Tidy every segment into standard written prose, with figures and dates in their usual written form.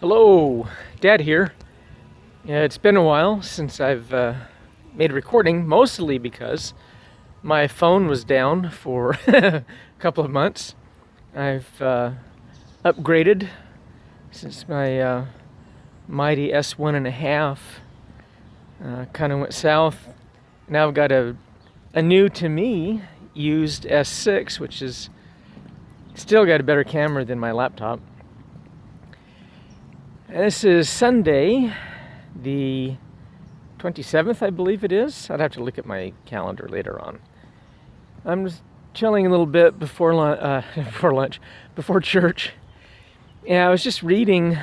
Hello, Dad here. Yeah, it's been a while since I've made a recording, mostly because my phone was down for a couple of months. I've upgraded since my mighty S1.5 kind of went south. Now I've got a new, to me, used S6, which is still got a better camera than my laptop. This is Sunday, the 27th, I believe it is. I'd have to look at my calendar later on. I'm just chilling a little bit before before church. Yeah, I was just reading.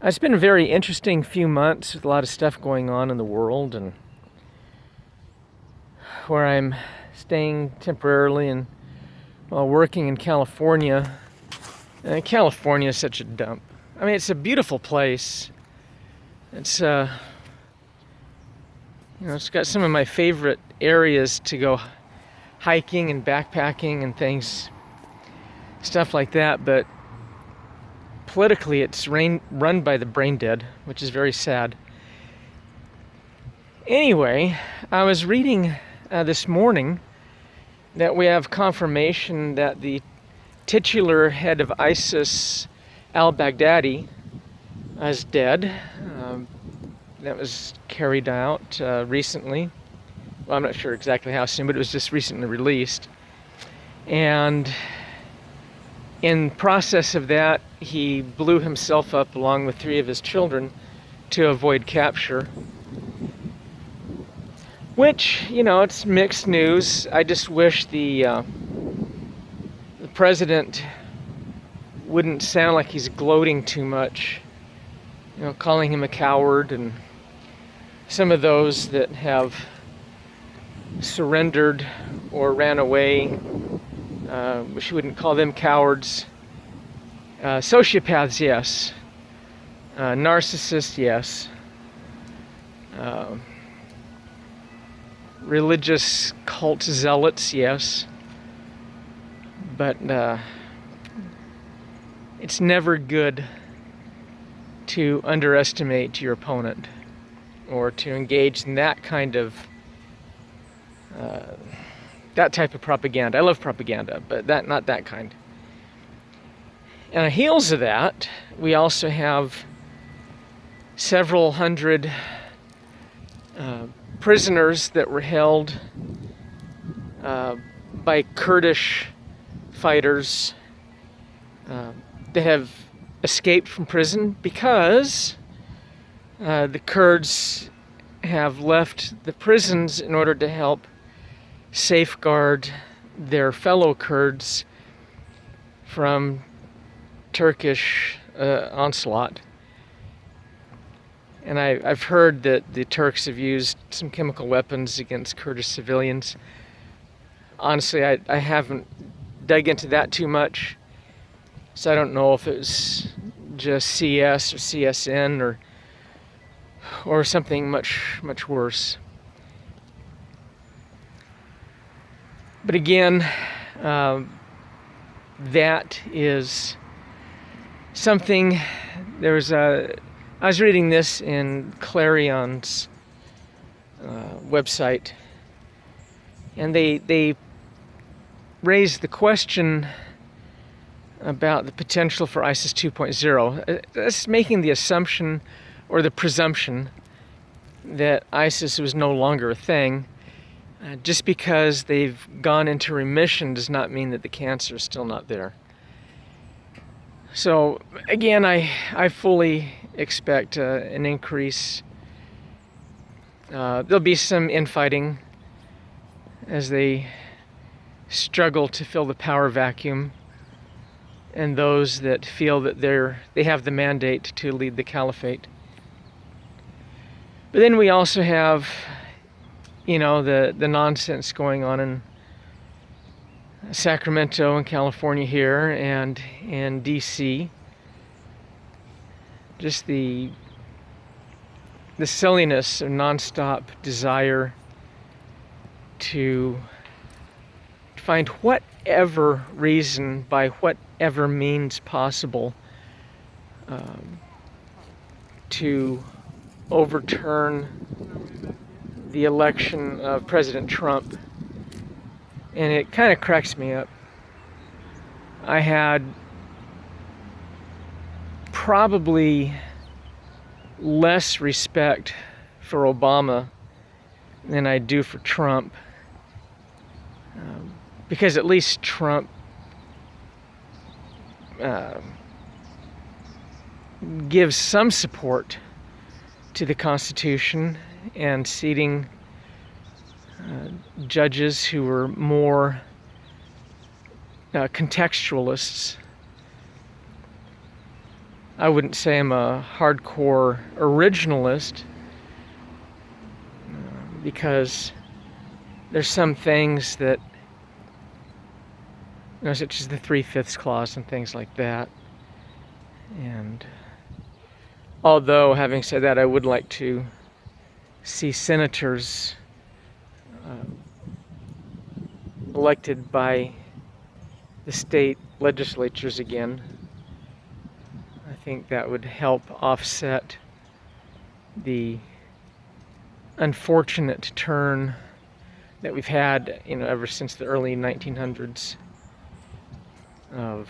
It's been a very interesting few months with a lot of stuff going on in the world, and where I'm staying temporarily and while working in California. California is such a dump. I mean, it's a beautiful place. It's it's got some of my favorite areas to go hiking and backpacking and things, stuff like that. But politically, it's run by the brain dead, which is very sad. Anyway, I was reading this morning that we have confirmation that the titular head of ISIS, al-Baghdadi, is dead. That was carried out recently. Well, I'm not sure exactly how soon, but it was just recently released. And in process of that, he blew himself up along with 3 of his children to avoid capture. Which, it's mixed news. I just wish the president wouldn't sound like he's gloating too much, calling him a coward, and some of those that have surrendered or ran away, wish you wouldn't call them cowards. Sociopaths, yes. Narcissists, yes. Religious cult zealots, yes. But it's never good to underestimate your opponent or to engage in that kind of that type of propaganda. I love propaganda, but not that kind. And on the heels of that, we also have several hundred prisoners that were held by Kurdish fighters that have escaped from prison because the Kurds have left the prisons in order to help safeguard their fellow Kurds from Turkish onslaught. And I've heard that the Turks have used some chemical weapons against Kurdish civilians. Honestly, I haven't dug into that too much, so I don't know if it was just CS or CSN or something much worse. But again, that is something. I was reading this in Clarion's website, and they raised the question about the potential for ISIS 2.0. That's making the assumption or the presumption that ISIS was no longer a thing. Just because they've gone into remission does not mean that the cancer is still not there. So again, I fully expect an increase. There'll be some infighting as they struggle to fill the power vacuum, and those that feel that they have the mandate to lead the caliphate. But then we also have, the nonsense going on in Sacramento and California here, and in DC. Just the silliness of nonstop desire to find whatever reason, by whatever means possible, to overturn the election of President Trump, and it kind of cracks me up. I had probably less respect for Obama than I do for Trump, because at least Trump gives some support to the Constitution and seating judges who were more contextualists. I wouldn't say I'm a hardcore originalist, because there's some things that, such as the 3/5 clause and things like that. And although, having said that, I would like to see senators elected by the state legislatures again. I think that would help offset the unfortunate turn that we've had, ever since the early 1900s of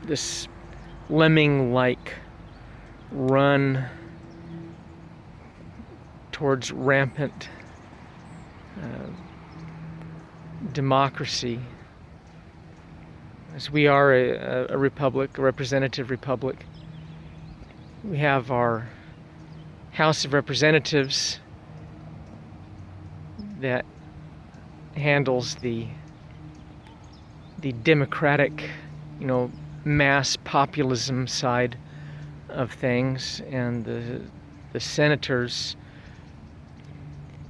this lemming-like run towards rampant democracy. As we are a republic, a representative republic, we have our House of Representatives that handles the democratic, mass populism side of things, and the senators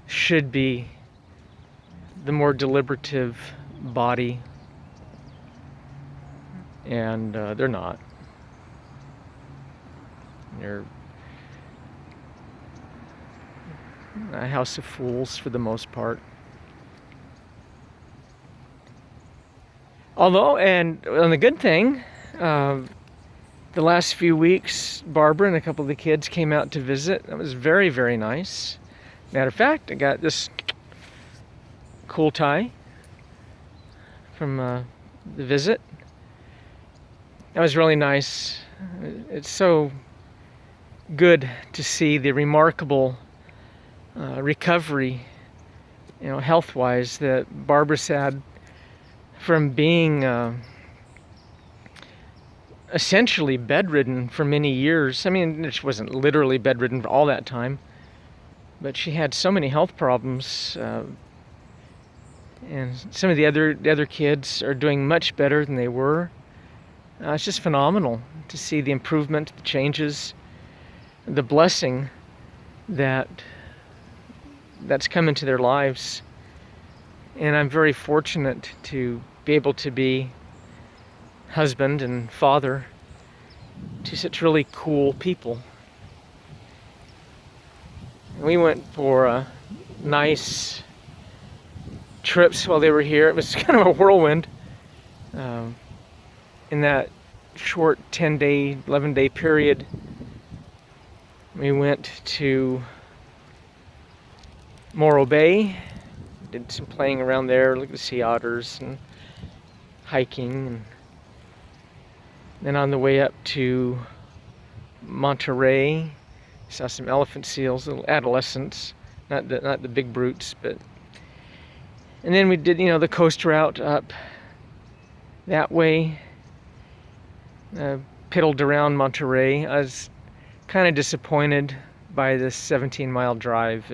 should be the more deliberative body, and they're not. They're a house of fools for the most part. Although, and the good thing, the last few weeks, Barbara and a couple of the kids came out to visit. That was very, very nice. Matter of fact, I got this cool tie from the visit. That was really nice. It's so good to see the remarkable recovery, health-wise, that Barbara's had from being essentially bedridden for many years. I mean, she wasn't literally bedridden for all that time, but she had so many health problems, and some of the other kids are doing much better than they were. It's just phenomenal to see the improvement, the changes, the blessing that's come into their lives. And I'm very fortunate to be able to be husband and father to such really cool people. We went for nice trips while they were here. It was kind of a whirlwind. In that short 10-day, 11-day period, we went to Morro Bay, did some playing around there, looked at the sea otters and hiking, and then on the way up to Monterey, saw some elephant seals, little adolescents, not the big brutes, but. And then we did, the coast route up that way. Piddled around Monterey. I was kind of disappointed by this 17-mile drive.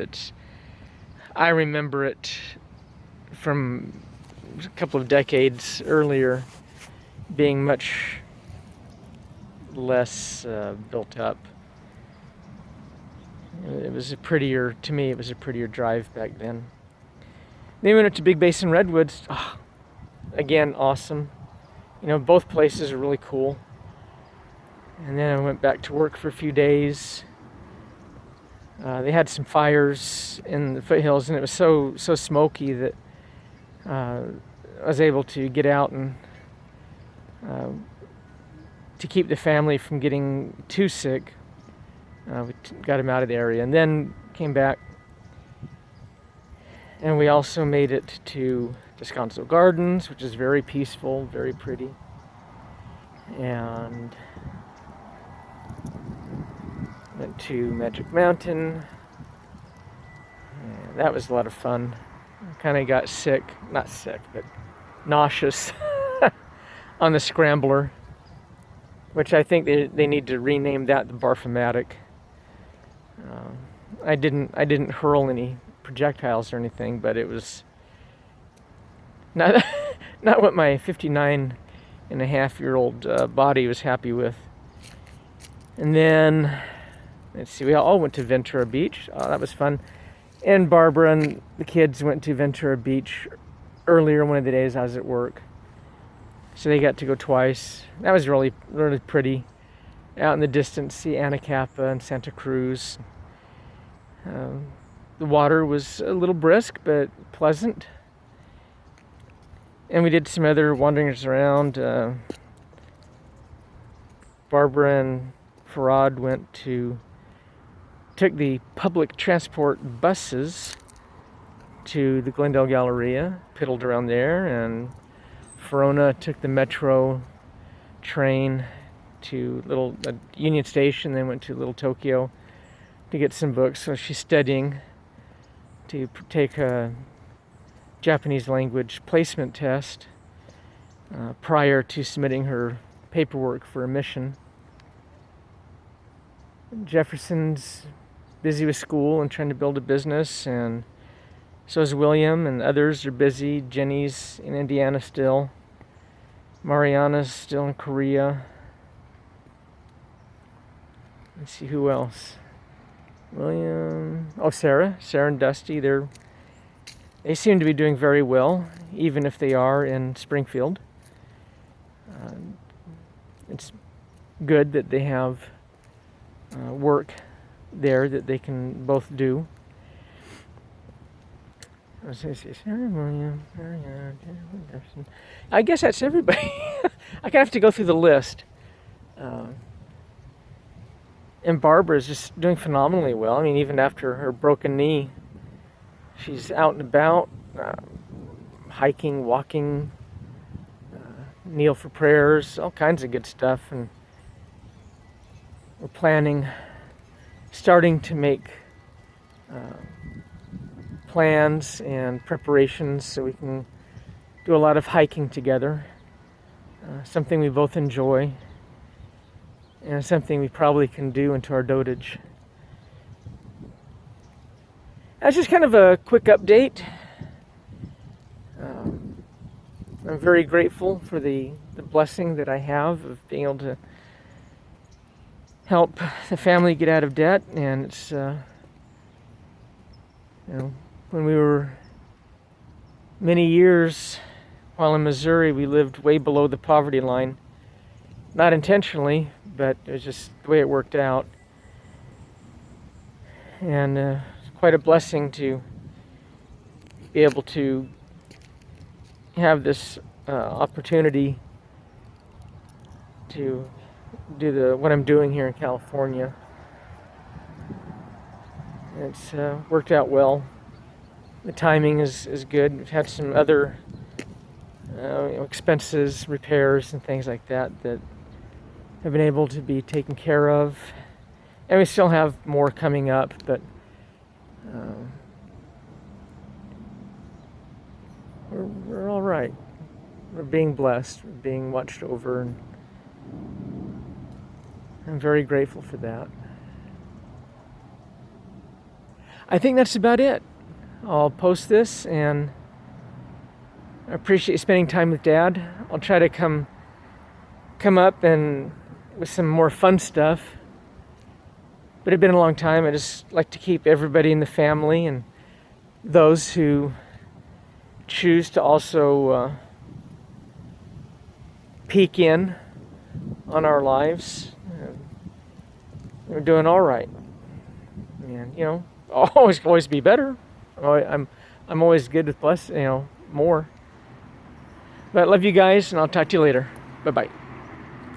I remember it from a couple of decades earlier being much less built up. It was a prettier drive back then. Then we went up to Big Basin Redwoods. Oh, again, awesome. Both places are really cool. And then I went back to work for a few days. They had some fires in the foothills, and it was so smoky that was able to get out and to keep the family from getting too sick. We got him out of the area and then came back. And we also made it to Descanso Gardens, which is very peaceful, very pretty. And went to Magic Mountain. And that was a lot of fun. Kind of got sick, not sick, but nauseous on the Scrambler, which I think they need to rename that the Barfomatic. I didn't hurl any projectiles or anything, but it was not not what my 59-and-a-half-year-old body was happy with. And then, let's see, we all went to Ventura Beach. Oh, that was fun. And Barbara and the kids went to Ventura Beach earlier one of the days I was at work. So they got to go twice. That was really, really pretty. Out in the distance, see Anacapa and Santa Cruz. The water was a little brisk, but pleasant. And we did some other wanderings around. Barbara and Farad took the public transport buses to the Glendale Galleria, piddled around there, and Verona took the metro train to Union Station, then went to Little Tokyo to get some books. So she's studying to take a Japanese language placement test prior to submitting her paperwork for admission. Jefferson's busy with school and trying to build a business, and so is William, and others are busy. Jenny's in Indiana still. Mariana's still in Korea. Let's see who else. William. Oh, Sarah and Dusty. They seem to be doing very well, even if they are in Springfield. It's good that they have work there that they can both do. I guess that's everybody. I have to go through the list. And Barbara is just doing phenomenally well. I mean, even after her broken knee, she's out and about, hiking, walking, kneel for prayers, all kinds of good stuff. And we're starting to make plans and preparations so we can do a lot of hiking together. Something we both enjoy, and something we probably can do into our dotage. That's just kind of a quick update. I'm very grateful for the blessing that I have of being able to help the family get out of debt. And it's, when we were many years while in Missouri, we lived way below the poverty line. Not intentionally, but it was just the way it worked out. And it's quite a blessing to be able to have this opportunity to do what I'm doing here in California. It's worked out well. The timing is good. We've had some other expenses, repairs, and things like that have been able to be taken care of. And we still have more coming up, but we're all right. We're being blessed, we're being watched over, and I'm very grateful for that. I think that's about it. I'll post this, and I appreciate spending time with Dad. I'll try to come up and with some more fun stuff. But it's been a long time. I just like to keep everybody in the family and those who choose to also peek in on our lives. We're doing all right. And, always be better. I'm always good with more. But I love you guys, and I'll talk to you later. Bye-bye.